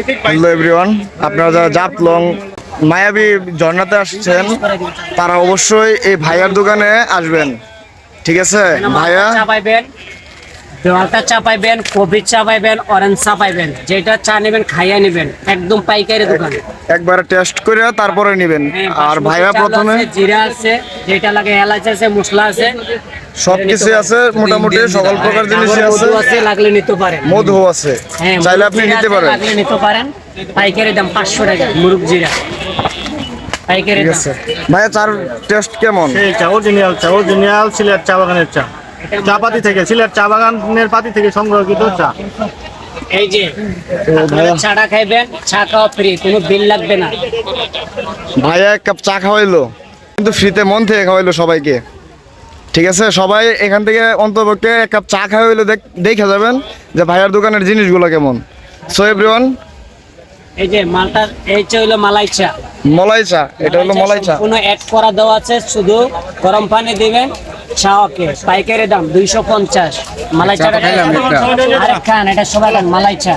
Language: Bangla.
হ্যালো এভরিওয়ান, আপনারা যারা জাফলং মায়াবী ঝর্ণাতে আসছেন তারা অবশ্যই এই ভাইয়ার দোকানে আসবেন। ঠিক আছে ভাইয়া? চা পাইবেন, মালটা চা পাইবেন, কফি চা পাইবেন, অরেঞ্জ চা পাইবেন। যেটা চা নেবেন খাইয়া নেবেন, একদম পাইকারি দোকান। একবার টেস্ট করে তারপরে নেবেন। আর ভাইয়া প্রথমে জিরা আছে, যেটা লাগে এলাচ আছে, মশলা আছে, সবকিছু আছে, মোটামুটি সকল প্রকার জিনিসই আছে। মধু আছে, লাগলে নিতে পারেন। মধু আছে, চাইলে আপনি নিতে পারেন। লাগলে নিতে পারেন। পাইকারি দাম 500 টাকা মুরগ জিরা, পাইকারি ঠিক দাম। আছে ভাইয়া, চার টেস্ট কেমন? সেই চা অরিজিনাল সিলেট চা বাগানের চা, চা পাতি থেকে, সিলেট চা বাগানের পাতি থেকে সংগ্রহকৃত চা। এই যে আপনারা চাটা খাইবেন, চা খাওয়া ফ্রি, কোনো বিল লাগবে না। ভাইয়া এক কাপ চা খাওয়াইলো, কিন্তু ফ্রিতে মন থেকে খাওয়াইলো সবাইকে। ঠিক আছে, সবাই এখান থেকে অন্তপক্ষে এক কাপ চা খাওয়াইলো, দেখে যাবেন যে ভাইয়ার দোকানের জিনিসগুলো কেমন। সো এভরিওয়ান, এই যে মালটা, এই যে হলো মালাই চা। মলাই চা, এটা হলো মলাই চা। কোনো অ্যাড করা দেওয়া আছে, শুধু গরম পানি দিবেন। চা ওকে, পাইকারি দাম 250। মালাই চাটা আরে খান, এটা সবাই খান, মালাই চা।